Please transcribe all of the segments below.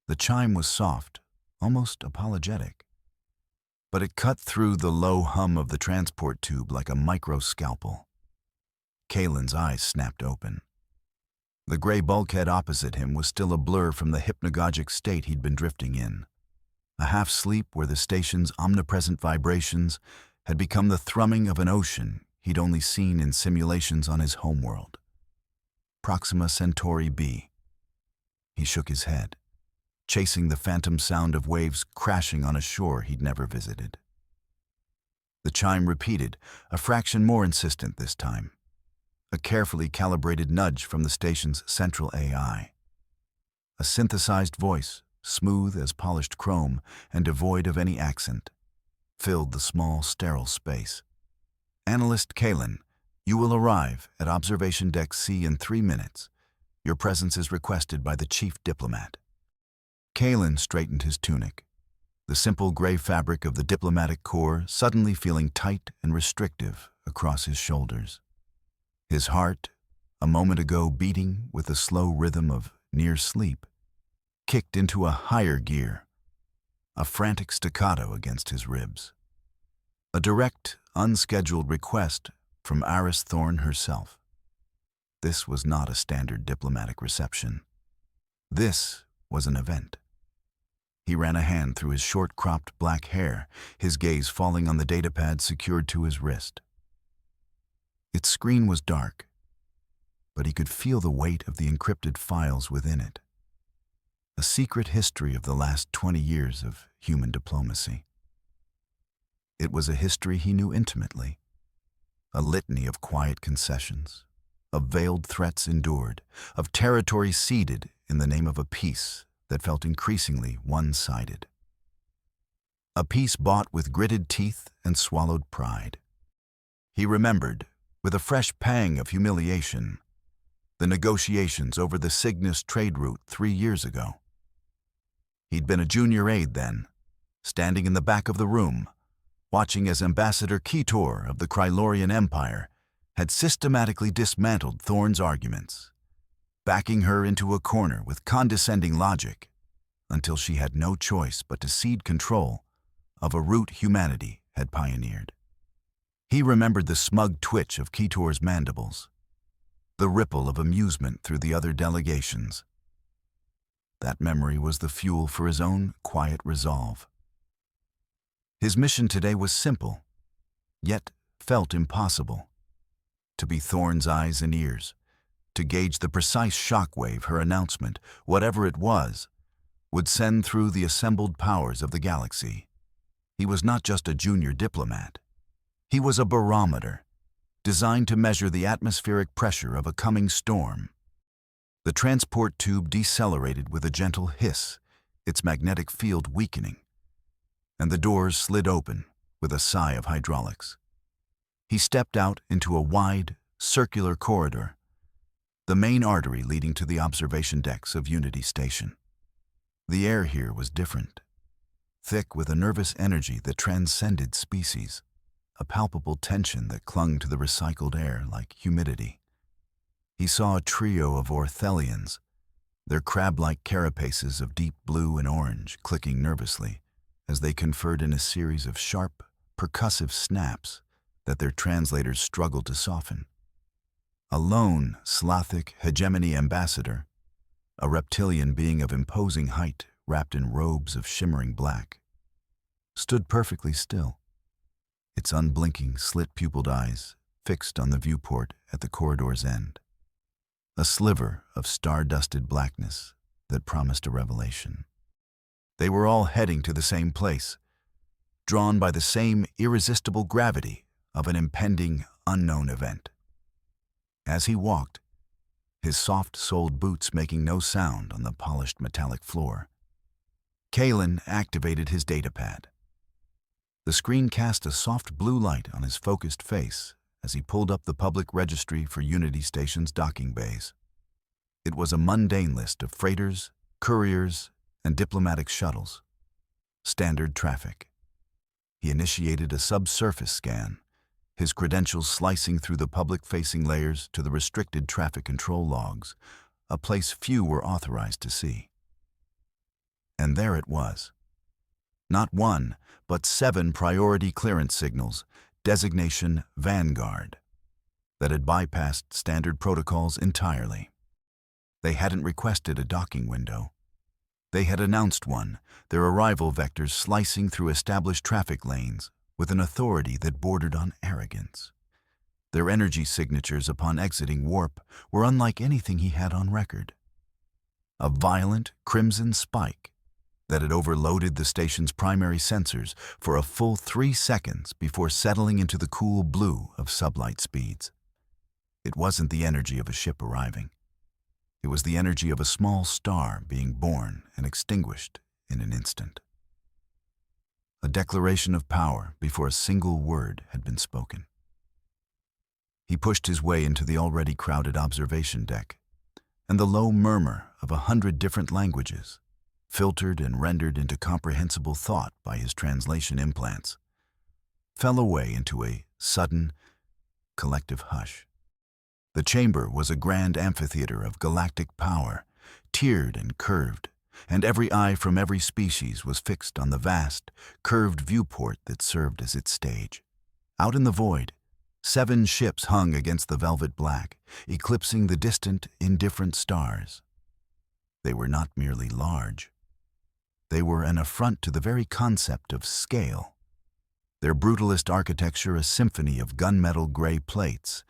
The chime was soft, almost apologetic, but it cut through the low hum of the transport tube like a micro-scalpel. Kalen's eyes snapped open. The gray bulkhead opposite him was still a blur from the hypnagogic state he'd been drifting in, a half-sleep where the station's omnipresent vibrations had become the thrumming of an ocean he'd only seen in simulations on his homeworld. Proxima Centauri b. He shook his head, chasing the phantom sound of waves crashing on a shore he'd never visited. The chime repeated, a fraction more insistent this time, a carefully calibrated nudge from the station's central AI. A synthesized voice, smooth as polished chrome and devoid of any accent, filled the small, sterile space. Analyst Kalen, you will arrive at Observation Deck C in 3 minutes. Your presence is requested by the Chief Diplomat. Kalen straightened his tunic, the simple gray fabric of the diplomatic corps suddenly feeling tight and restrictive across his shoulders. His heart, a moment ago beating with the slow rhythm of near sleep, kicked into a higher gear, a frantic staccato against his ribs. A direct, unscheduled request from Iris Thorne herself. This was not a standard diplomatic reception. This was an event. He ran a hand through his short-cropped black hair, his gaze falling on the datapad secured to his wrist. Its screen was dark, but he could feel the weight of the encrypted files within it. A secret history of the last 20 years of human diplomacy. It was a history he knew intimately, a litany of quiet concessions, of veiled threats endured, of territory ceded in the name of a peace that felt increasingly one-sided. A peace bought with gritted teeth and swallowed pride. He remembered, with a fresh pang of humiliation, the negotiations over the Cygnus trade route 3 years ago. He'd been a junior aide then, standing in the back of the room, watching as Ambassador Ketor of the Krylorian Empire had systematically dismantled Thorne's arguments, backing her into a corner with condescending logic until she had no choice but to cede control of a route humanity had pioneered. He remembered the smug twitch of Ketor's mandibles, the ripple of amusement through the other delegations. That memory was the fuel for his own quiet resolve. His mission today was simple, yet felt impossible. To be Thorne's eyes and ears, to gauge the precise shockwave her announcement, whatever it was, would send through the assembled powers of the galaxy. He was not just a junior diplomat. He was a barometer, designed to measure the atmospheric pressure of a coming storm. The transport tube decelerated with a gentle hiss, its magnetic field weakening, and the doors slid open with a sigh of hydraulics. He stepped out into a wide, circular corridor, the main artery leading to the observation decks of Unity Station. The air here was different, thick with a nervous energy that transcended species, a palpable tension that clung to the recycled air like humidity. He saw a trio of orthelians, their crab-like carapaces of deep blue and orange clicking nervously as they conferred in a series of sharp, percussive snaps that their translators struggled to soften. A lone, Slothic hegemony ambassador, a reptilian being of imposing height wrapped in robes of shimmering black, stood perfectly still, its unblinking, slit-pupiled eyes fixed on the viewport at the corridor's end. A sliver of star-dusted blackness that promised a revelation. They were all heading to the same place, drawn by the same irresistible gravity of an impending, unknown event. As he walked, his soft-soled boots making no sound on the polished metallic floor, Kalen activated his datapad. The screen cast a soft blue light on his focused face as he pulled up the public registry for Unity Station's docking bays. It was a mundane list of freighters, couriers, and diplomatic shuttles. Standard traffic. He initiated a subsurface scan, his credentials slicing through the public-facing layers to the restricted traffic control logs, a place few were authorized to see. And there it was. Not one, but 7 priority clearance signals, designation Vanguard, that had bypassed standard protocols entirely. They hadn't requested a docking window. They had announced one, their arrival vectors slicing through established traffic lanes with an authority that bordered on arrogance. Their energy signatures upon exiting warp were unlike anything he had on record. A violent crimson spike that had overloaded the station's primary sensors for a full 3 seconds before settling into the cool blue of sublight speeds. It wasn't the energy of a ship arriving. It was the energy of a small star being born and extinguished in an instant. A declaration of power before a single word had been spoken. He pushed his way into the already crowded observation deck, and the low murmur of 100 different languages, filtered and rendered into comprehensible thought by his translation implants, fell away into a sudden, collective hush. The chamber was a grand amphitheater of galactic power, tiered and curved, and every eye from every species was fixed on the vast, curved viewport that served as its stage. Out in the void, 7 ships hung against the velvet black, eclipsing the distant, indifferent stars. They were not merely large. They were an affront to the very concept of scale. Their brutalist architecture a symphony of gunmetal gray plates,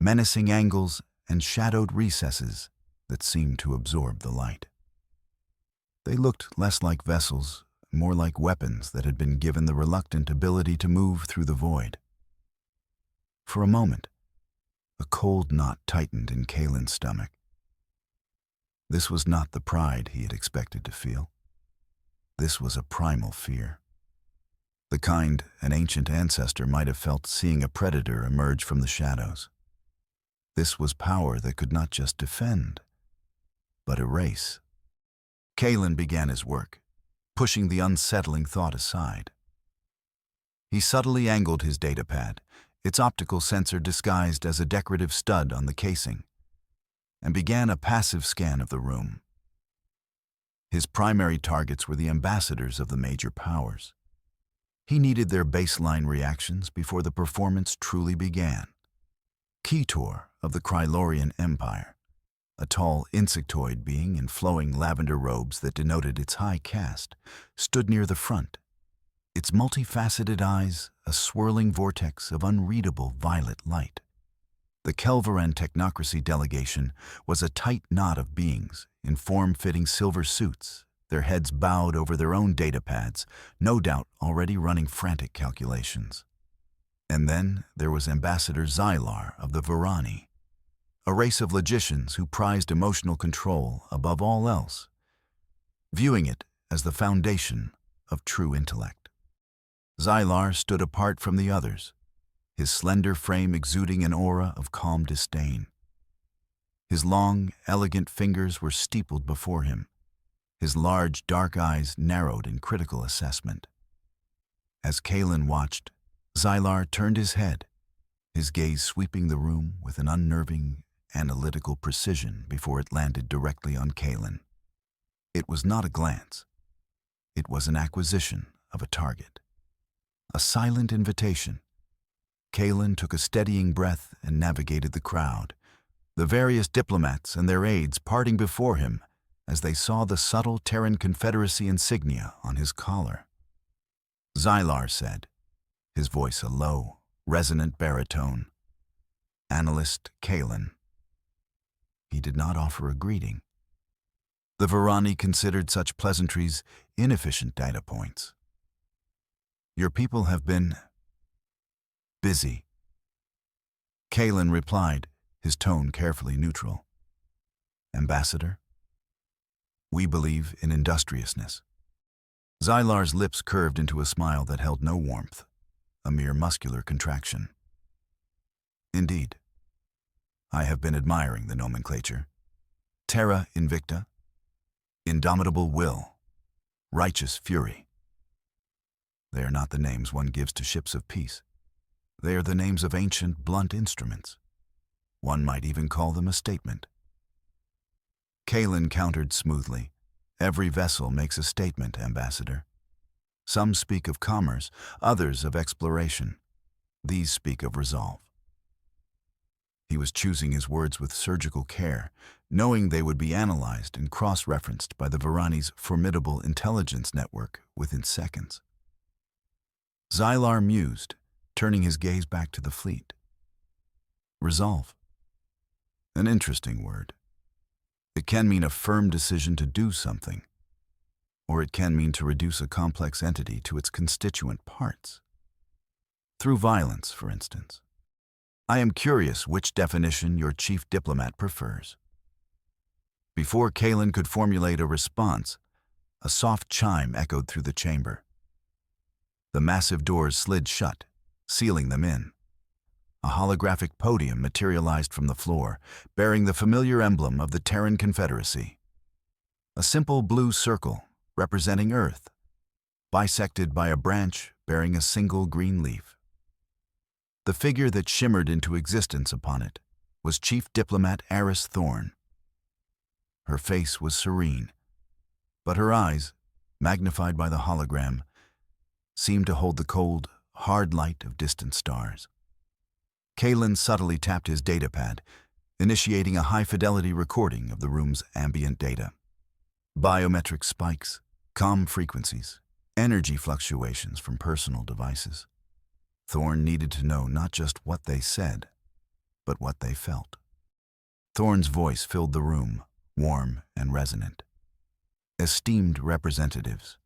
menacing angles and shadowed recesses that seemed to absorb the light. They looked less like vessels, more like weapons that had been given the reluctant ability to move through the void. For a moment, a cold knot tightened in Kalen's stomach. This was not the pride he had expected to feel. This was a primal fear. The kind an ancient ancestor might have felt seeing a predator emerge from the shadows. This was power that could not just defend, but erase. Kalen began his work, pushing the unsettling thought aside. He subtly angled his datapad, its optical sensor disguised as a decorative stud on the casing, and began a passive scan of the room. His primary targets were the ambassadors of the major powers. He needed their baseline reactions before the performance truly began. Ketor of the Krylorian Empire, a tall insectoid being in flowing lavender robes that denoted its high caste, stood near the front, its multifaceted eyes a swirling vortex of unreadable violet light. The Kelvaran technocracy delegation was a tight knot of beings in form-fitting silver suits, their heads bowed over their own datapads, no doubt already running frantic calculations. And then there was Ambassador Xylar of the Varani, a race of logicians who prized emotional control above all else, viewing it as the foundation of true intellect. Xylar stood apart from the others, his slender frame exuding an aura of calm disdain. His long, elegant fingers were steepled before him, his large, dark eyes narrowed in critical assessment. As Kalen watched, Xylar turned his head, his gaze sweeping the room with an unnerving, analytical precision before it landed directly on Kalen. It was not a glance. It was an acquisition of a target. A silent invitation. Kalen took a steadying breath and navigated the crowd, the various diplomats and their aides parting before him as they saw the subtle Terran Confederacy insignia on his collar. Xylar said, his voice a low, resonant baritone, "Analyst Kalen." He did not offer a greeting. The Varani considered such pleasantries inefficient data points. "Your people have been busy." Kalen replied, his tone carefully neutral. "Ambassador, we believe in industriousness." Xylar's lips curved into a smile that held no warmth, a mere muscular contraction. "Indeed. I have been admiring the nomenclature. Terra Invicta, indomitable will, righteous fury. They are not the names one gives to ships of peace. They are the names of ancient, blunt instruments. One might even call them a statement." Kalen countered smoothly, Every vessel makes a statement, Ambassador. Some speak of commerce, others of exploration. These speak of resolve. He was choosing his words with surgical care, knowing they would be analyzed and cross-referenced by the Varani's formidable intelligence network within seconds. Xylar mused, turning his gaze back to the fleet. Resolve. An interesting word. It can mean a firm decision to do something, or it can mean to reduce a complex entity to its constituent parts. Through violence, for instance. I am curious which definition your chief diplomat prefers. Before Kalen could formulate a response, a soft chime echoed through the chamber. The massive doors slid shut, sealing them in. A holographic podium materialized from the floor, bearing the familiar emblem of the Terran Confederacy. A simple blue circle representing Earth, bisected by a branch bearing a single green leaf. The figure that shimmered into existence upon it was Chief Diplomat Eris Thorn. Her face was serene, but her eyes, magnified by the hologram, seemed to hold the cold, hard light of distant stars. Kalen subtly tapped his datapad, initiating a high-fidelity recording of the room's ambient data. Biometric spikes, calm frequencies, energy fluctuations from personal devices. Thorn needed to know not just what they said, but what they felt. Thorn's voice filled the room, warm and resonant. Esteemed representatives.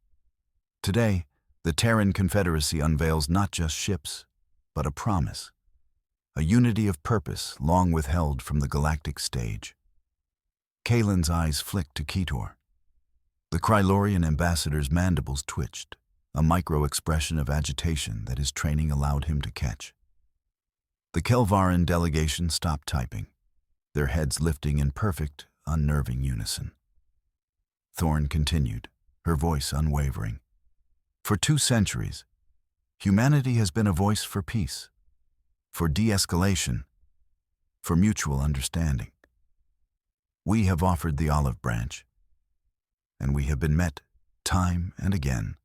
Today, the Terran Confederacy unveils not just ships, but a promise. A unity of purpose long withheld from the galactic stage. Kalen's eyes flicked to Ketor. The Krylorian ambassador's mandibles twitched, a micro-expression of agitation that his training allowed him to catch. The Kelvaran delegation stopped typing, their heads lifting in perfect, unnerving unison. Thorn continued, her voice unwavering. For 2 centuries, humanity has been a voice for peace, for de-escalation, for mutual understanding. We have offered the olive branch, and we have been met, time and again,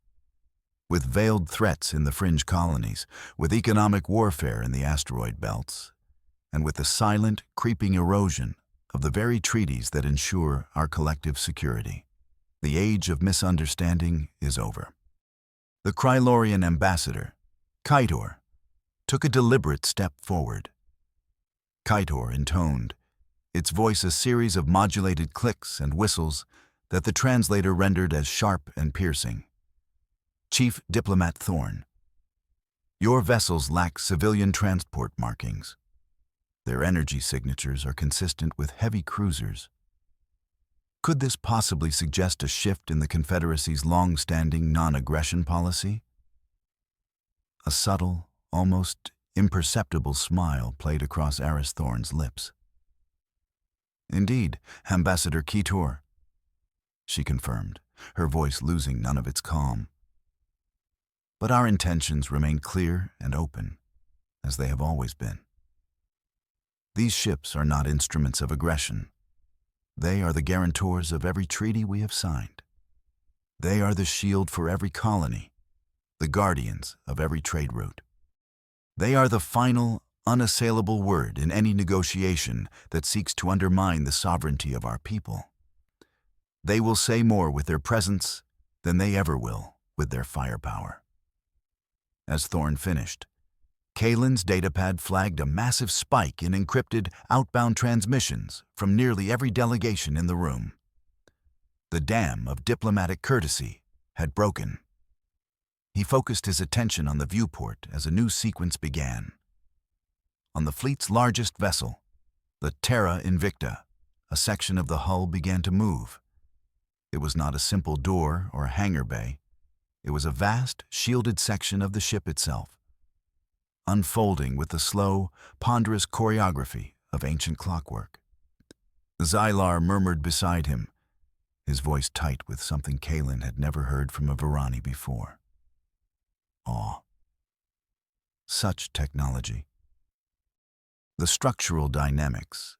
with veiled threats in the fringe colonies, with economic warfare in the asteroid belts, and with the silent, creeping erosion of the very treaties that ensure our collective security. The age of misunderstanding is over. The Krylorian ambassador, Kaitor, took a deliberate step forward. Kaitor intoned, its voice a series of modulated clicks and whistles that the translator rendered as sharp and piercing. Chief Diplomat Thorn, your vessels lack civilian transport markings. Their energy signatures are consistent with heavy cruisers. Could this possibly suggest a shift in the Confederacy's long-standing non-aggression policy? A subtle, almost imperceptible smile played across Eris Thorn's lips. Indeed, Ambassador Ketor, she confirmed, her voice losing none of its calm. But our intentions remain clear and open, as they have always been. These ships are not instruments of aggression. They are the guarantors of every treaty we have signed. They are the shield for every colony, the guardians of every trade route. They are the final, unassailable word in any negotiation that seeks to undermine the sovereignty of our people. They will say more with their presence than they ever will with their firepower. As Thorn finished, Kalen's datapad flagged a massive spike in encrypted outbound transmissions from nearly every delegation in the room. The dam of diplomatic courtesy had broken. He focused his attention on the viewport as a new sequence began. On the fleet's largest vessel, the Terra Invicta, a section of the hull began to move. It was not a simple door or hangar bay. It was a vast, shielded section of the ship itself, unfolding with the slow, ponderous choreography of ancient clockwork. Xylar murmured beside him, his voice tight with something Kalen had never heard from a Varani before. Awe. Such technology. The structural dynamics.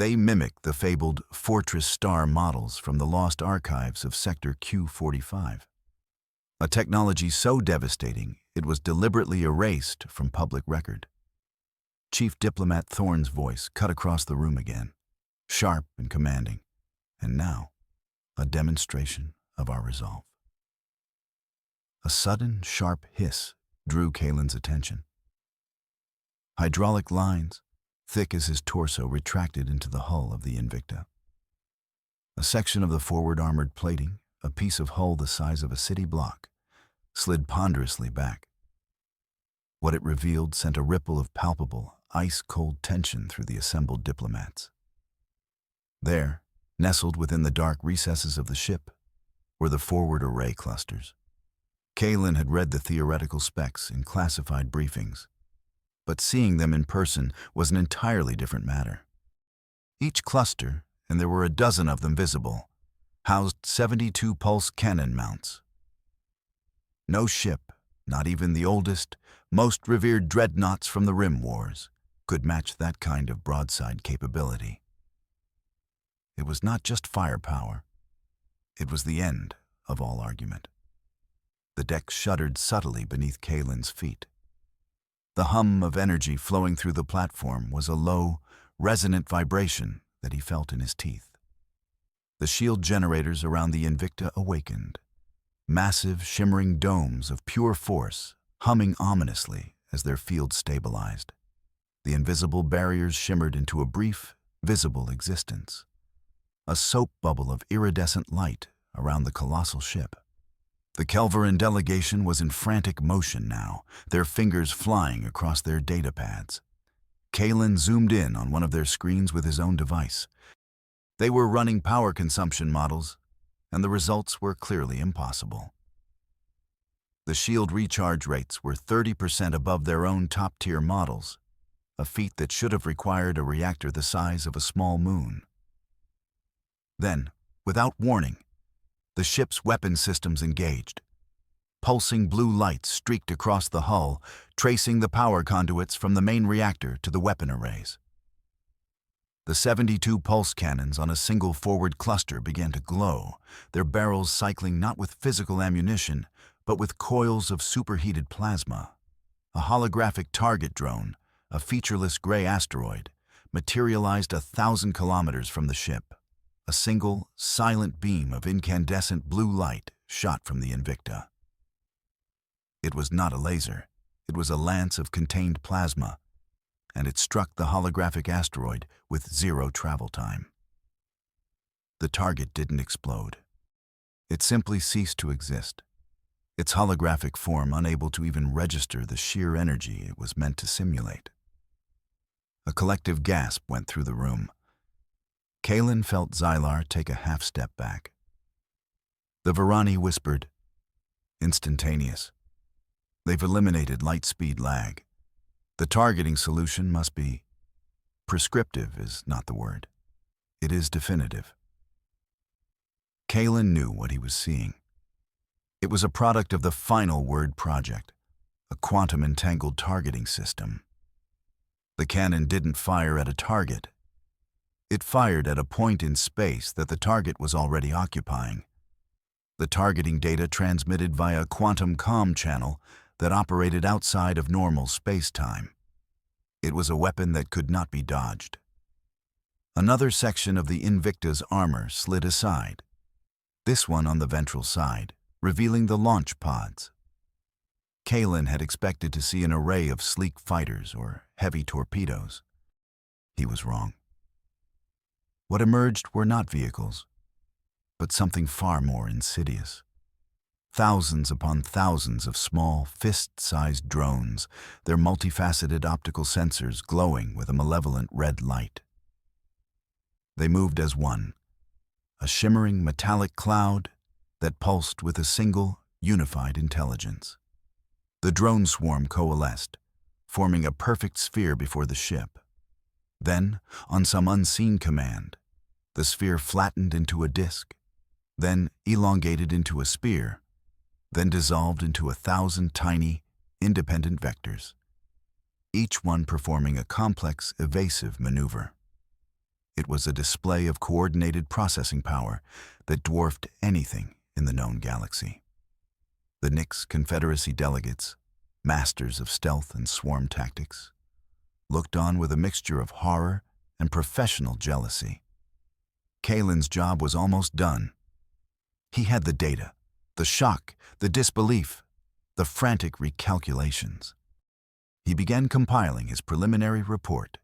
They mimic the fabled Fortress Star models from the lost archives of Sector Q-45. A technology so devastating it was deliberately erased from public record. Chief Diplomat Thorne's voice cut across the room again, sharp and commanding, and now a demonstration of our resolve. A sudden, sharp hiss drew Kalen's attention. Hydraulic lines, thick as his torso, retracted into the hull of the Invicta. A section of the forward armored plating, a piece of hull the size of a city block, slid ponderously back. What it revealed sent a ripple of palpable, ice-cold tension through the assembled diplomats. There, nestled within the dark recesses of the ship, were the forward array clusters. Kalen had read the theoretical specs in classified briefings, but seeing them in person was an entirely different matter. Each cluster, and there were a dozen of them visible, housed 72 pulse cannon mounts. No ship, not even the oldest, most revered dreadnoughts from the Rim Wars, could match that kind of broadside capability. It was not just firepower. It was the end of all argument. The deck shuddered subtly beneath Kalen's feet. The hum of energy flowing through the platform was a low, resonant vibration that he felt in his teeth. The shield generators around the Invicta awakened, massive, shimmering domes of pure force humming ominously as their field stabilized. The invisible barriers shimmered into a brief, visible existence, a soap bubble of iridescent light around the colossal ship. The Kelveran delegation was in frantic motion now, their fingers flying across their data pads. Kalen zoomed in on one of their screens with his own device. They were running power consumption models, and the results were clearly impossible. The shield recharge rates were 30% above their own top-tier models, a feat that should have required a reactor the size of a small moon. Then, without warning, the ship's weapon systems engaged. Pulsing blue lights streaked across the hull, tracing the power conduits from the main reactor to the weapon arrays. The 72 pulse cannons on a single forward cluster began to glow, their barrels cycling not with physical ammunition, but with coils of superheated plasma. A holographic target drone, a featureless gray asteroid, materialized 1,000 kilometers from the ship. A single, silent beam of incandescent blue light shot from the Invicta. It was not a laser. It was a lance of contained plasma, and it struck the holographic asteroid with 0 travel time. The target didn't explode. It simply ceased to exist, its holographic form unable to even register the sheer energy it was meant to simulate. A collective gasp went through the room. Kalen felt Xylar take a half-step back. The Varani whispered, "Instantaneous. They've eliminated light speed lag. The targeting solution must be..." Prescriptive is not the word. It is definitive. Kalen knew what he was seeing. It was a product of the Final Word project, a quantum-entangled targeting system. The cannon didn't fire at a target. It fired at a point in space that the target was already occupying. The targeting data transmitted via a quantum comm channel that operated outside of normal space-time. It was a weapon that could not be dodged. Another section of the Invicta's armor slid aside, this one on the ventral side, revealing the launch pods. Kalen had expected to see an array of sleek fighters or heavy torpedoes. He was wrong. What emerged were not vehicles, but something far more insidious. Thousands upon thousands of small, fist-sized drones, their multifaceted optical sensors glowing with a malevolent red light. They moved as one, a shimmering metallic cloud that pulsed with a single, unified intelligence. The drone swarm coalesced, forming a perfect sphere before the ship. Then, on some unseen command, the sphere flattened into a disk, then elongated into a spear, then dissolved into 1,000 tiny, independent vectors, each one performing a complex, evasive maneuver. It was a display of coordinated processing power that dwarfed anything in the known galaxy. The Nix Confederacy delegates, masters of stealth and swarm tactics, looked on with a mixture of horror and professional jealousy. Kalen's job was almost done. He had the data, the shock, the disbelief, the frantic recalculations. He began compiling his preliminary report,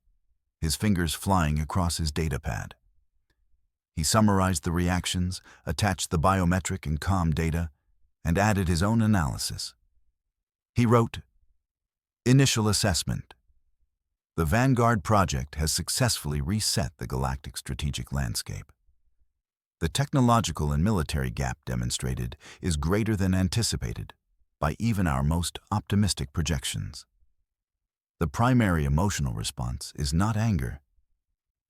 his fingers flying across his datapad. He summarized the reactions, attached the biometric and comm data, and added his own analysis. He wrote, "Initial assessment. The Vanguard project has successfully reset the galactic strategic landscape. The technological and military gap demonstrated is greater than anticipated by even our most optimistic projections. The primary emotional response is not anger,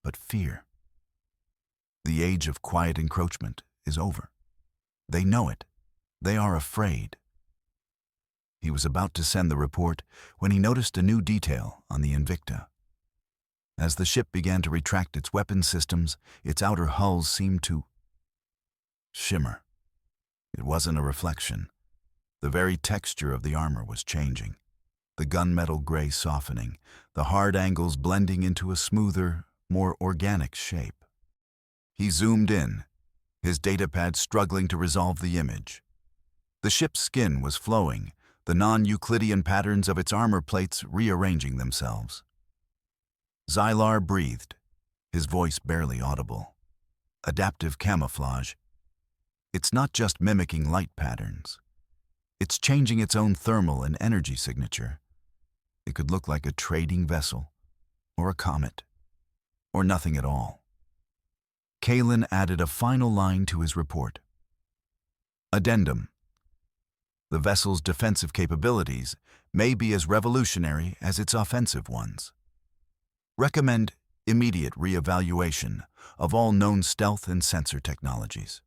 but fear. The age of quiet encroachment is over. They know it. They are afraid." He was about to send the report when he noticed a new detail on the Invicta. As the ship began to retract its weapon systems, its outer hulls seemed to shimmer. It wasn't a reflection. The very texture of the armor was changing, the gunmetal gray softening, the hard angles blending into a smoother, more organic shape. He zoomed in, his datapad struggling to resolve the image. The ship's skin was flowing, the non-Euclidean patterns of its armor plates rearranging themselves. Xylar breathed, his voice barely audible. Adaptive camouflage. It's not just mimicking light patterns. It's changing its own thermal and energy signature. It could look like a trading vessel, or a comet, or nothing at all. Kalen added a final line to his report. Addendum. The vessel's defensive capabilities may be as revolutionary as its offensive ones. Recommend immediate reevaluation of all known stealth and sensor technologies.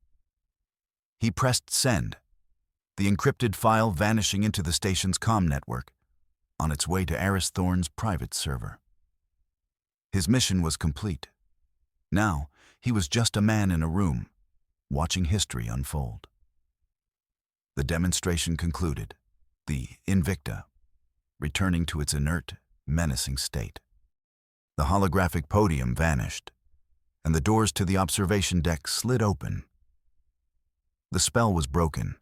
He pressed send, the encrypted file vanishing into the station's comm network, on its way to Eris Thorne's private server. His mission was complete. Now, he was just a man in a room, watching history unfold. The demonstration concluded, the Invicta returning to its inert, menacing state. The holographic podium vanished, and the doors to the observation deck slid open. The spell was broken.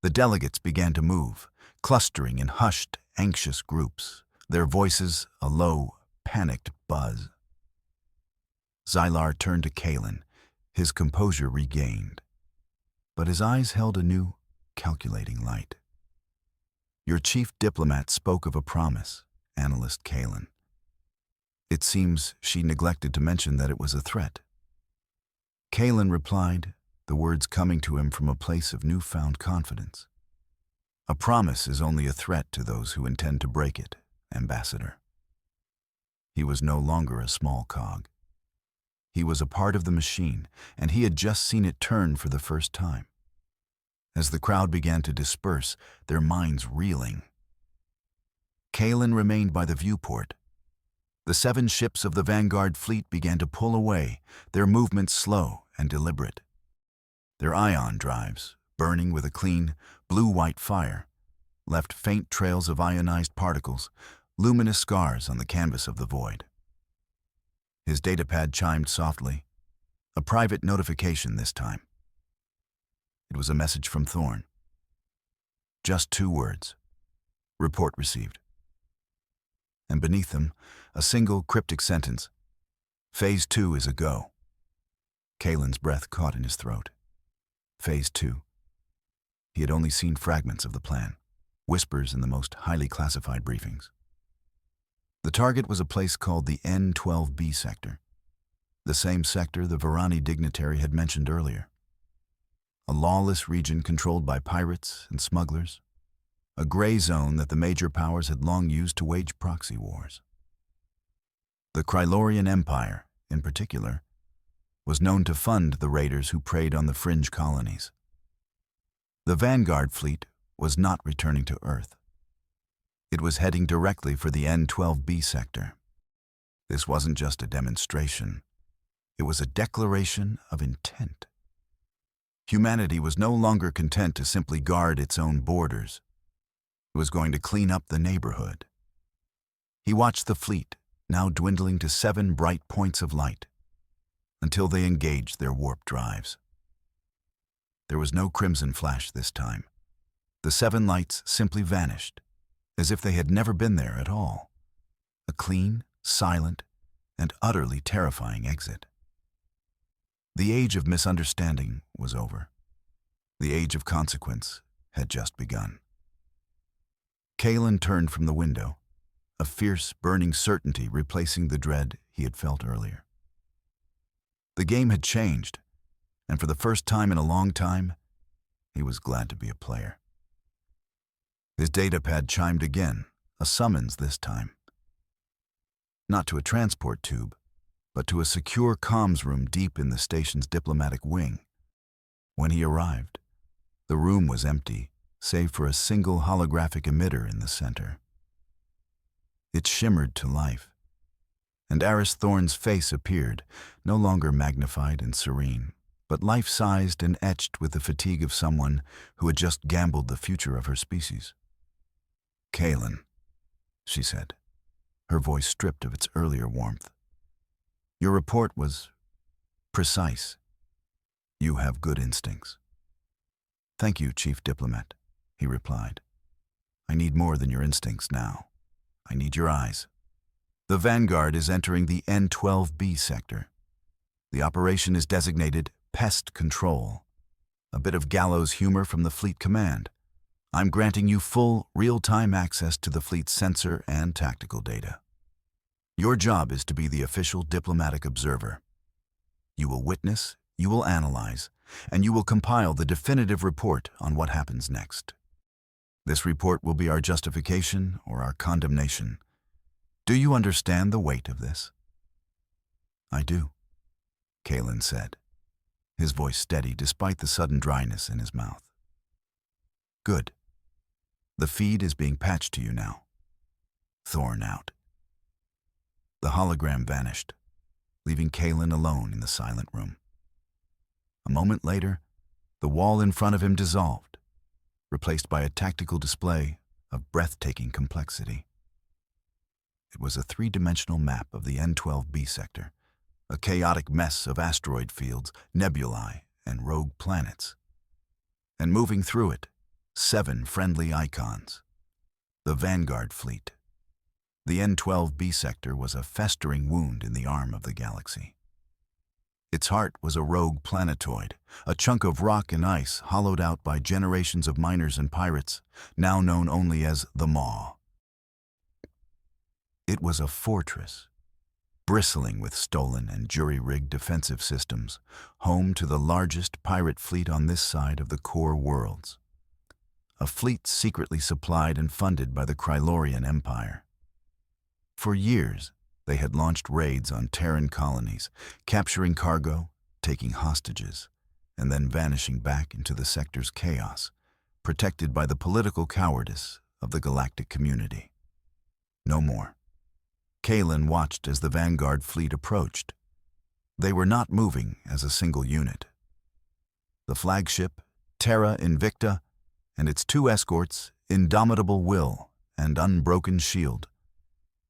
The delegates began to move, clustering in hushed, anxious groups, their voices a low, panicked buzz. Xylar turned to Kalen, his composure regained, but his eyes held a new, calculating light. Your chief diplomat spoke of a promise, Analyst Kalen. It seems she neglected to mention that it was a threat. Kalen replied, the words coming to him from a place of newfound confidence. A promise is only a threat to those who intend to break it, Ambassador. He was no longer a small cog. He was a part of the machine, and he had just seen it turn for the first time. As the crowd began to disperse, their minds reeling, Kalen remained by the viewport. The 7 ships of the Vanguard fleet began to pull away, their movements slow and deliberate. Their ion drives, burning with a clean, blue-white fire, left faint trails of ionized particles, luminous scars on the canvas of the void. His datapad chimed softly, a private notification this time. It was a message from Thorne. Just 2 words. Report received. And beneath them, a single cryptic sentence. Phase 2 is a go. Kalen's breath caught in his throat. Phase 2. He had only seen fragments of the plan, whispers in the most highly classified briefings. The target was a place called the N-12B sector, the same sector the Varani dignitary had mentioned earlier. A lawless region controlled by pirates and smugglers, a gray zone that the major powers had long used to wage proxy wars. The Krylorian Empire, in particular, was known to fund the raiders who preyed on the fringe colonies. The Vanguard fleet was not returning to Earth. It was heading directly for the N-12B sector. This wasn't just a demonstration. It was a declaration of intent. Humanity was no longer content to simply guard its own borders. It was going to clean up the neighborhood. He watched the fleet, now dwindling to 7 bright points of light, until they engaged their warp drives. There was no crimson flash this time. The 7 lights simply vanished, as if they had never been there at all. A clean, silent, and utterly terrifying exit. The age of misunderstanding was over. The age of consequence had just begun. Kalen turned from the window, a fierce, burning certainty replacing the dread he had felt earlier. The game had changed, and for the first time in a long time, he was glad to be a player. His datapad chimed again, a summons this time. Not to a transport tube, but to a secure comms room deep in the station's diplomatic wing. When he arrived, the room was empty, save for a single holographic emitter in the center. It shimmered to life, and Aris Thorne's face appeared, no longer magnified and serene, but life-sized and etched with the fatigue of someone who had just gambled the future of her species. "Kalen," she said, her voice stripped of its earlier warmth. "Your report was precise. You have good instincts." "Thank you, Chief Diplomat," he replied. "I need more than your instincts now. I need your eyes. The Vanguard is entering the N12B sector. The operation is designated Pest Control. A bit of gallows humor from the Fleet Command. I'm granting you full, real-time access to the fleet's sensor and tactical data. Your job is to be the official diplomatic observer. You will witness, you will analyze, and you will compile the definitive report on what happens next. This report will be our justification or our condemnation. Do you understand the weight of this?" "I do," Kalen said, his voice steady despite the sudden dryness in his mouth. "Good. The feed is being patched to you now. Thorne out." The hologram vanished, leaving Kalen alone in the silent room. A moment later, the wall in front of him dissolved, replaced by a tactical display of breathtaking complexity. It was a 3-dimensional map of the N12B sector, a chaotic mess of asteroid fields, nebulae, and rogue planets. And moving through it, 7 friendly icons. The Vanguard fleet. The N12B sector was a festering wound in the arm of the galaxy. Its heart was a rogue planetoid, a chunk of rock and ice hollowed out by generations of miners and pirates, now known only as the Maw. It was a fortress, bristling with stolen and jury-rigged defensive systems, home to the largest pirate fleet on this side of the core worlds. A fleet secretly supplied and funded by the Krylorian Empire. For years, they had launched raids on Terran colonies, capturing cargo, taking hostages, and then vanishing back into the sector's chaos, protected by the political cowardice of the galactic community. No more. Kalen watched as the Vanguard fleet approached. They were not moving as a single unit. The flagship, Terra Invicta, and its 2 escorts, Indomitable Will and Unbroken Shield,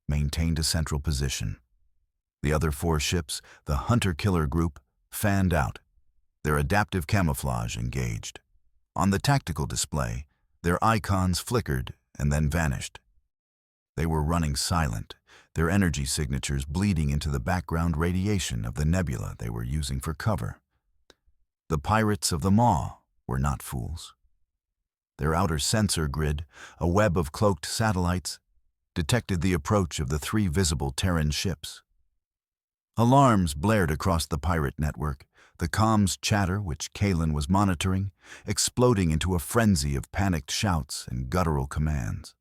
maintained a central position. The other 4 ships, the Hunter-Killer Group, fanned out, their adaptive camouflage engaged. On the tactical display, their icons flickered and then vanished. They were running silent, their energy signatures bleeding into the background radiation of the nebula they were using for cover. The pirates of the Maw were not fools. Their outer sensor grid, a web of cloaked satellites, detected the approach of the 3 visible Terran ships. Alarms blared across the pirate network, the comms chatter which Kalen was monitoring, exploding into a frenzy of panicked shouts and guttural commands.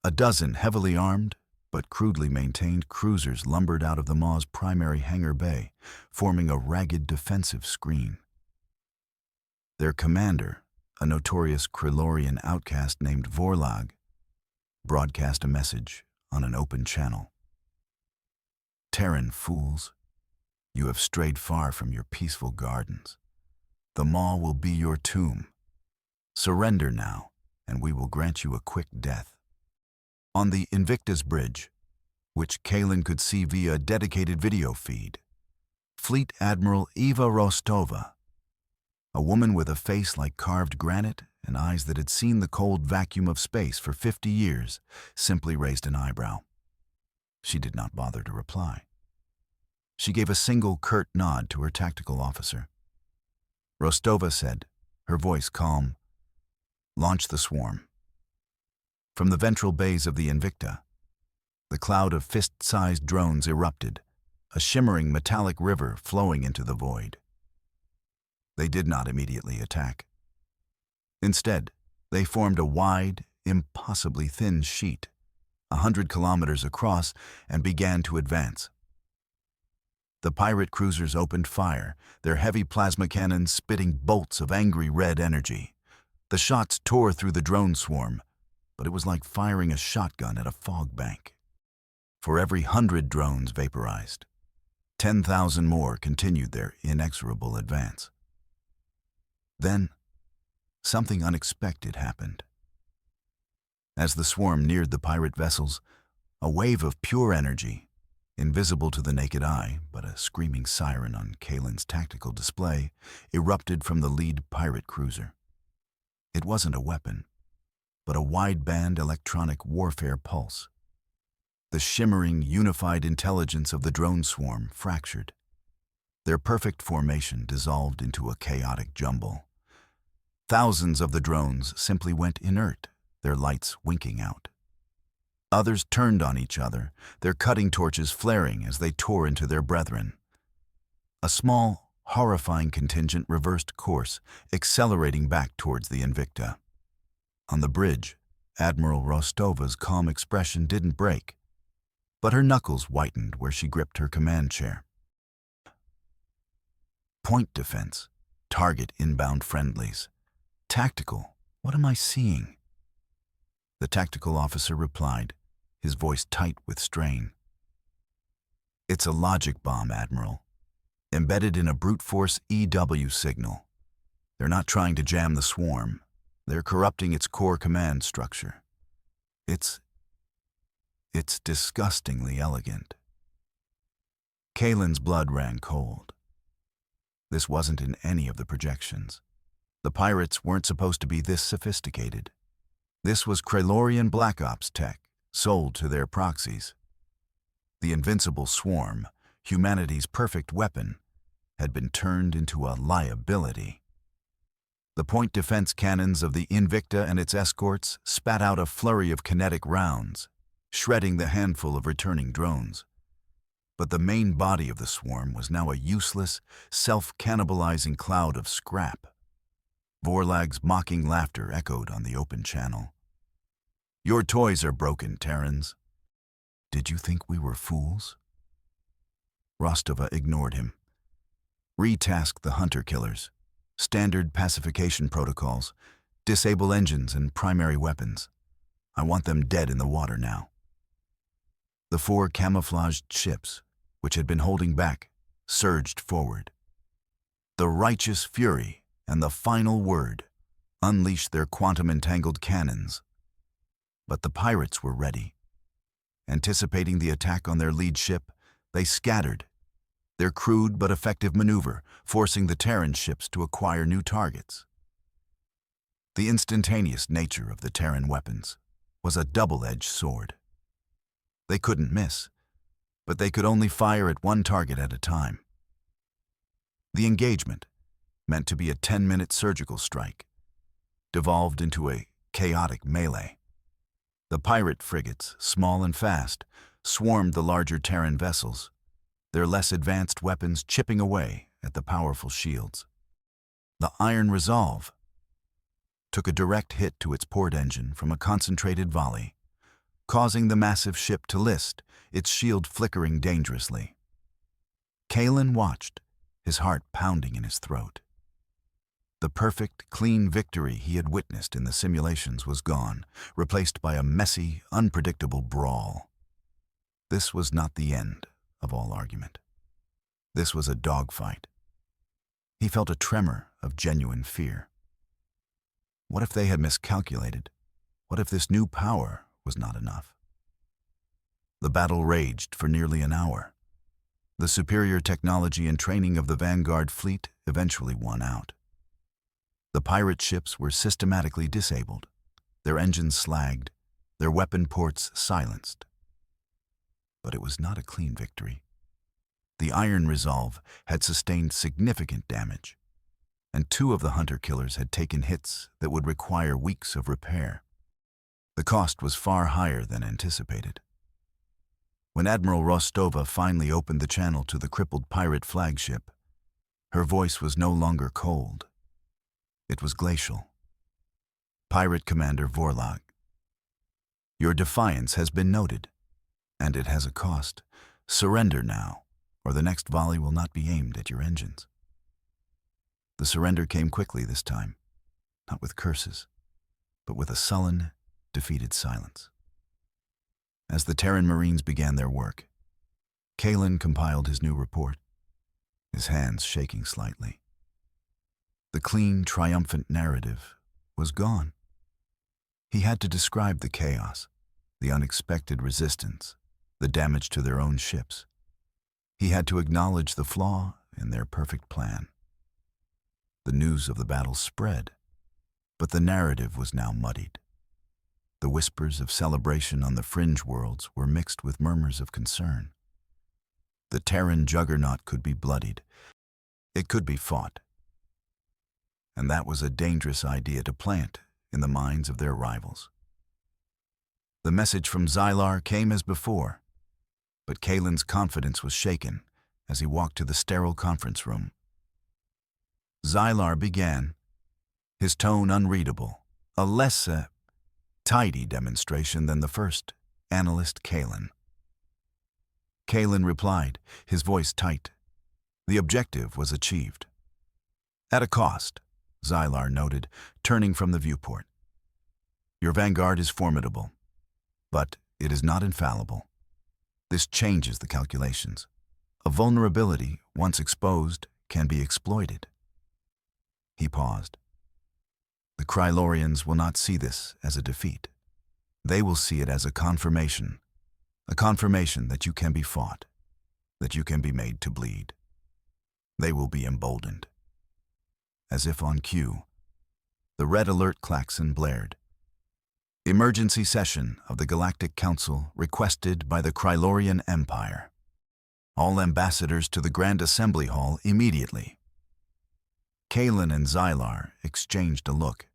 A dozen heavily armed, but crudely maintained cruisers lumbered out of the Maw's primary hangar bay, forming a ragged defensive screen. Their commander, a notorious Krylorian outcast named Vorlag, broadcast a message on an open channel. "Terran fools, You have strayed far from your peaceful gardens. The maw will be your tomb. Surrender now, and we will grant you a quick death." On the Invictus Bridge, which Kalin could see via a dedicated video feed, Fleet Admiral Eva Rostova, a woman with a face like carved granite and eyes that had seen the cold vacuum of space for 50 years, simply raised an eyebrow. She did not bother to reply. She gave a single curt nod to her tactical officer. Rostova said, her voice calm, "Launch the swarm." From the ventral bays of the Invicta, the cloud of fist-sized drones erupted, a shimmering metallic river flowing into the void. They did not immediately attack. Instead, they formed a wide, impossibly thin sheet, 100 kilometers across, and began to advance. The pirate cruisers opened fire, their heavy plasma cannons spitting bolts of angry red energy. The shots tore through the drone swarm, but it was like firing a shotgun at a fog bank. For every 100 drones vaporized, 10,000 more continued their inexorable advance. Then, something unexpected happened. As the swarm neared the pirate vessels, a wave of pure energy, invisible to the naked eye but a screaming siren on Kalin's tactical display, erupted from the lead pirate cruiser. It wasn't a weapon, but a wideband electronic warfare pulse. The shimmering, unified intelligence of the drone swarm fractured. Their perfect formation dissolved into a chaotic jumble. Thousands of the drones simply went inert, their lights winking out. Others turned on each other, their cutting torches flaring as they tore into their brethren. A small, horrifying contingent reversed course, accelerating back towards the Invicta. On the bridge, Admiral Rostova's calm expression didn't break, but her knuckles whitened where she gripped her command chair. Point defense, target inbound friendlies. Tactical, what am I seeing? The tactical officer replied, his voice tight with strain. It's a logic bomb, Admiral, embedded in a brute force EW signal. They're not trying to jam the swarm. They're corrupting its core command structure. It's disgustingly elegant. Kalin's blood ran cold. This wasn't in any of the projections. The pirates weren't supposed to be this sophisticated. This was Kralorian Black Ops tech, sold to their proxies. The invincible swarm, humanity's perfect weapon, had been turned into a liability. The point defense cannons of the Invicta and its escorts spat out a flurry of kinetic rounds, shredding the handful of returning drones. But the main body of the swarm was now a useless, self-cannibalizing cloud of scrap. Vorlag's mocking laughter echoed on the open channel. "Your toys are broken, Terrans. Did you think we were fools?" Rostova ignored him. "Retask the hunter-killers. Standard pacification protocols. Disable engines and primary weapons. I want them dead in the water now." The 4 camouflaged ships, which had been holding back, surged forward. The righteous fury and the final word unleashed their quantum-entangled cannons. But the pirates were ready. Anticipating the attack on their lead ship, they scattered, their crude but effective maneuver forcing the Terran ships to acquire new targets. The instantaneous nature of the Terran weapons was a double-edged sword. They couldn't miss, but they could only fire at one target at a time. The engagement, meant to be a 10-minute surgical strike, devolved into a chaotic melee. The pirate frigates, small and fast, swarmed the larger Terran vessels, their less advanced weapons chipping away at the powerful shields. The Iron Resolve took a direct hit to its port engine from a concentrated volley, causing the massive ship to list, its shield flickering dangerously. Kalin watched, his heart pounding in his throat. The perfect, clean victory he had witnessed in the simulations was gone, replaced by a messy, unpredictable brawl. This was not the end of all argument. This was a dogfight. He felt a tremor of genuine fear. What if they had miscalculated? What if this new power was not enough? The battle raged for nearly an hour. The superior technology and training of the Vanguard fleet eventually won out. The pirate ships were systematically disabled, their engines slagged, their weapon ports silenced. But it was not a clean victory. The Iron Resolve had sustained significant damage, and 2 of the hunter-killers had taken hits that would require weeks of repair. The cost was far higher than anticipated. When Admiral Rostova finally opened the channel to the crippled pirate flagship, her voice was no longer cold. It was glacial. Pirate Commander Vorlag, your defiance has been noted, and it has a cost. Surrender now, or the next volley will not be aimed at your engines. The surrender came quickly this time, not with curses, but with a sullen, defeated silence. As the Terran Marines began their work, Kalen compiled his new report, his hands shaking slightly. The clean, triumphant narrative was gone. He had to describe the chaos, the unexpected resistance, the damage to their own ships. He had to acknowledge the flaw in their perfect plan. The news of the battle spread, but the narrative was now muddied. The whispers of celebration on the fringe worlds were mixed with murmurs of concern. The Terran Juggernaut could be bloodied. It could be fought. And that was a dangerous idea to plant in the minds of their rivals. The message from Xylar came as before, but Kalen's confidence was shaken as he walked to the sterile conference room. Xylar began, his tone unreadable, a less tidy demonstration than the first, Analyst Kalen. Kalen replied, his voice tight. The objective was achieved. At a cost, Xylar noted, turning from the viewport. Your Vanguard is formidable, but it is not infallible. This changes the calculations. A vulnerability, once exposed, can be exploited. He paused. The Krylorians will not see this as a defeat. They will see it as a confirmation that you can be fought, that you can be made to bleed. They will be emboldened. As if on cue, the red alert klaxon blared. Emergency session of the Galactic Council requested by the Krylorian Empire. All ambassadors to the Grand Assembly Hall immediately. Kalen and Xylar exchanged a look.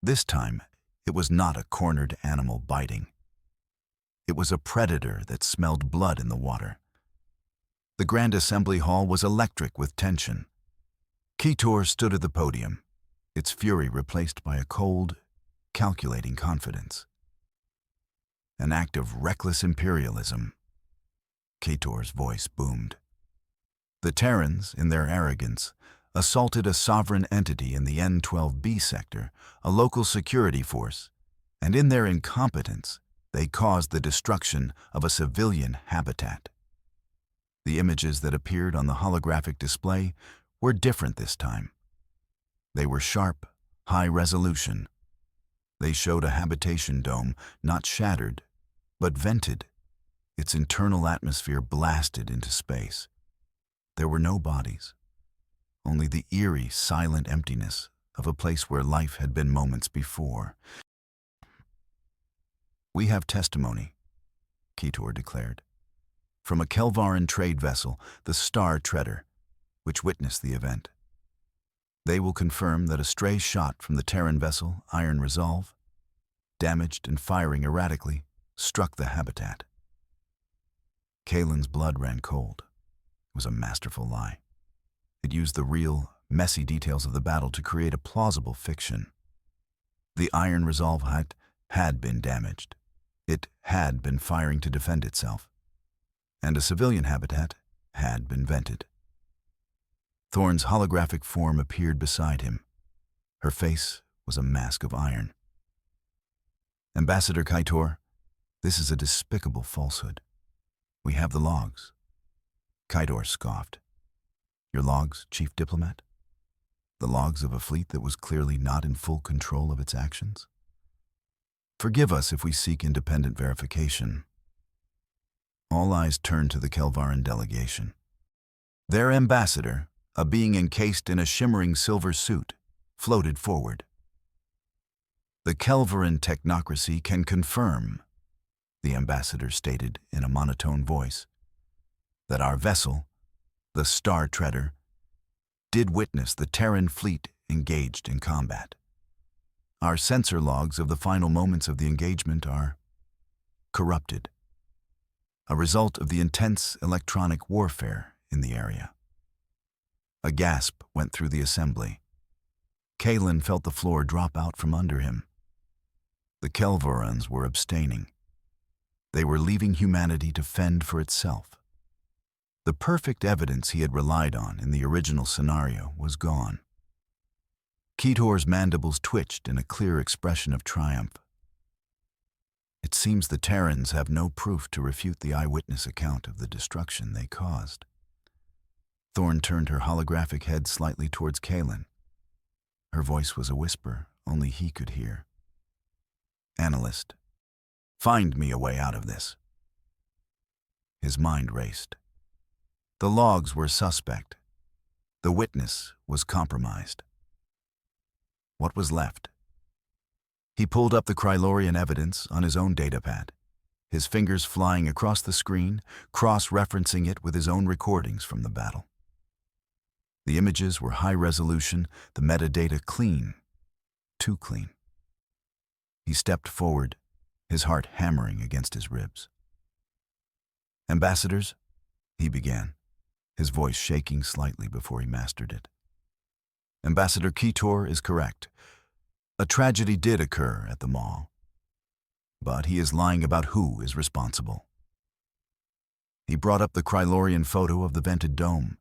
This time, it was not a cornered animal biting. It was a predator that smelled blood in the water. The Grand Assembly Hall was electric with tension. Ketor stood at the podium, its fury replaced by a cold, calculating confidence. An act of reckless imperialism. Ketor's voice boomed. The Terrans, in their arrogance, assaulted a sovereign entity in the N12B sector, a local security force, and in their incompetence, they caused the destruction of a civilian habitat. The images that appeared on the holographic display were different this time. They were sharp, high resolution. They showed a habitation dome not shattered, but vented, its internal atmosphere blasted into space. There were no bodies, only the eerie, silent emptiness of a place where life had been moments before. We have testimony, Ketor declared, from a Kelvaran trade vessel, the Star Treader, which witnessed the event. They will confirm that a stray shot from the Terran vessel, Iron Resolve, damaged and firing erratically, struck the habitat. Kalen's blood ran cold. It was a masterful lie. It used the real, messy details of the battle to create a plausible fiction. The Iron Resolve had been damaged. It had been firing to defend itself. And a civilian habitat had been vented. Thorne's holographic form appeared beside him. Her face was a mask of iron. Ambassador Kaitor, this is a despicable falsehood. We have the logs. Kaitor scoffed. Your logs, Chief Diplomat? The logs of a fleet that was clearly not in full control of its actions? Forgive us if we seek independent verification. All eyes turned to the Kelvaran delegation. Their ambassador, a being encased in a shimmering silver suit, floated forward. The Kelvaran technocracy can confirm, the ambassador stated in a monotone voice, that our vessel, the Star Treader, did witness the Terran fleet engaged in combat. Our sensor logs of the final moments of the engagement are corrupted, a result of the intense electronic warfare in the area. A gasp went through the assembly. Kalen felt the floor drop out from under him. The Kelvarans were abstaining. They were leaving humanity to fend for itself. The perfect evidence he had relied on in the original scenario was gone. Ketor's mandibles twitched in a clear expression of triumph. It seems the Terrans have no proof to refute the eyewitness account of the destruction they caused. Thorn turned her holographic head slightly towards Kalen. Her voice was a whisper only he could hear. Analyst, find me a way out of this. His mind raced. The logs were suspect. The witness was compromised. What was left? He pulled up the Krylorian evidence on his own datapad, his fingers flying across the screen, cross-referencing it with his own recordings from the battle. The images were high resolution, the metadata clean, too clean. He stepped forward, his heart hammering against his ribs. Ambassadors, he began, his voice shaking slightly before he mastered it. Ambassador Ketor is correct. A tragedy did occur at the mall, but he is lying about who is responsible. He brought up the Krylorian photo of the vented dome.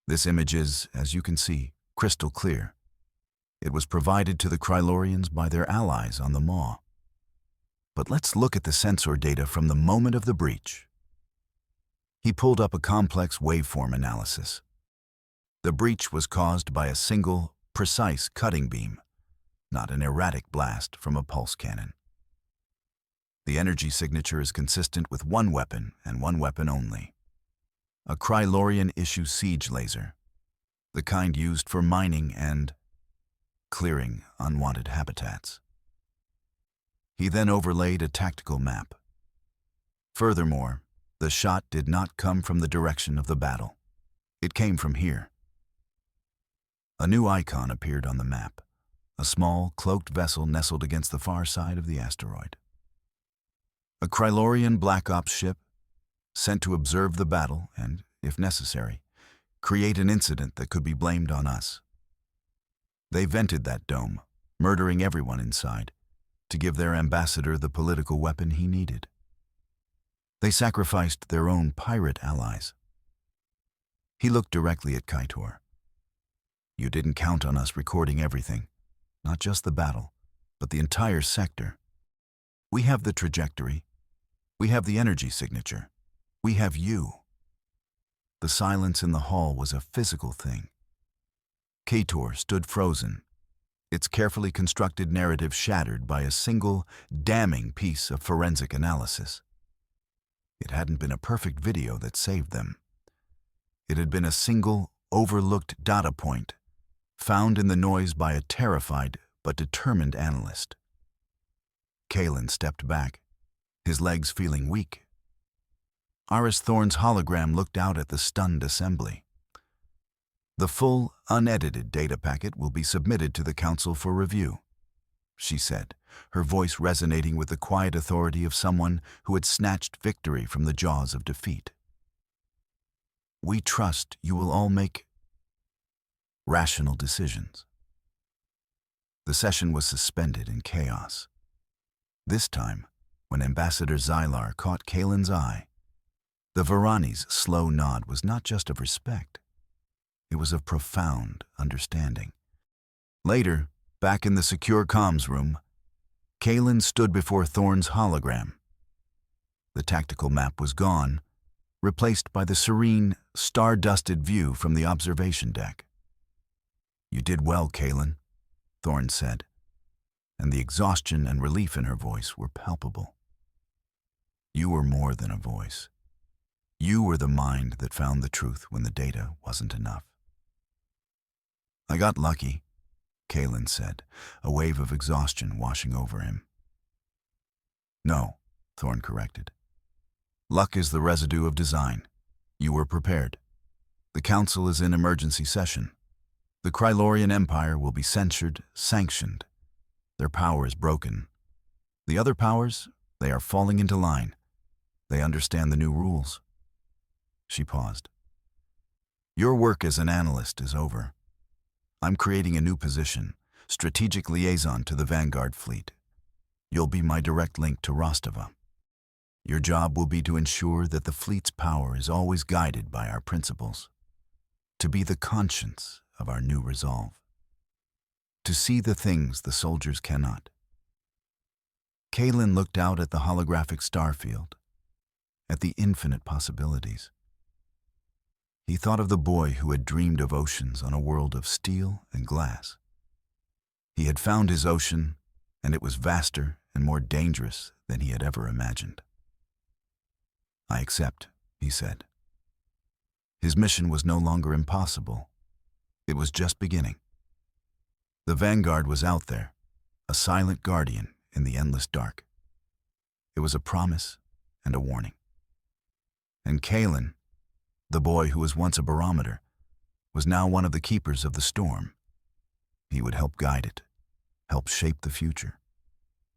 This image is, as you can see, crystal clear. It was provided to the Krylorians by their allies on the Maw. But let's look at the sensor data from the moment of the breach. He pulled up a complex waveform analysis. The breach was caused by a single, precise cutting beam, not an erratic blast from a pulse cannon. The energy signature is consistent with one weapon and one weapon only. A Krylorian-issue siege laser, the kind used for mining and clearing unwanted habitats. He then overlaid a tactical map. Furthermore, the shot did not come from the direction of the battle. It came from here. A new icon appeared on the map, a small, cloaked vessel nestled against the far side of the asteroid. A Krylorian Black Ops ship sent to observe the battle and, if necessary, create an incident that could be blamed on us. They vented that dome, murdering everyone inside, to give their ambassador the political weapon he needed. They sacrificed their own pirate allies. He looked directly at Ketor. You didn't count on us recording everything, not just the battle, but the entire sector. We have the trajectory. We have the energy signature. We have you. The silence in the hall was a physical thing. Ketor stood frozen, its carefully constructed narrative shattered by a single, damning piece of forensic analysis. It hadn't been a perfect video that saved them. It had been a single, overlooked data point, found in the noise by a terrified but determined analyst. Kalen stepped back, his legs feeling weak. Aris Thorne's hologram looked out at the stunned assembly. The full, unedited data packet will be submitted to the Council for review, she said, her voice resonating with the quiet authority of someone who had snatched victory from the jaws of defeat. We trust you will all make rational decisions. The session was suspended in chaos. This time, when Ambassador Xylar caught Kalen's eye, the Varani's slow nod was not just of respect. It was of profound understanding. Later, back in the secure comms room, Kalen stood before Thorne's hologram. The tactical map was gone, replaced by the serene, star-dusted view from the observation deck. "You did well, Kaelin," Thorne said, and the exhaustion and relief in her voice were palpable. "You were more than a voice. You were the mind that found the truth when the data wasn't enough." "I got lucky," Kaelin said, a wave of exhaustion washing over him. "No," Thorne corrected. "Luck is the residue of design. You were prepared. The Council is in emergency session. The Krylorian Empire will be censured, sanctioned. Their power is broken. The other powers, they are falling into line. They understand the new rules." She paused. "Your work as an analyst is over. I'm creating a new position, strategic liaison to the Vanguard fleet. You'll be my direct link to Rostova. Your job will be to ensure that the fleet's power is always guided by our principles, to be the conscience of our new resolve, to see the things the soldiers cannot." Kaelin looked out at the holographic starfield, at the infinite possibilities. He thought of the boy who had dreamed of oceans on a world of steel and glass. He had found his ocean, and it was vaster and more dangerous than he had ever imagined. "I accept," he said. His mission was no longer impossible. It was just beginning. The Vanguard was out there, a silent guardian in the endless dark. It was a promise and a warning. And Kaelin, the boy who was once a barometer, was now one of the keepers of the storm. He would help guide it, help shape the future.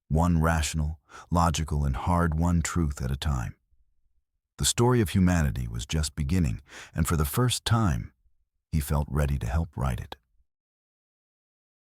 One rational, logical, and hard-won truth at a time. The story of humanity was just beginning, and for the first time, he felt ready to help write it.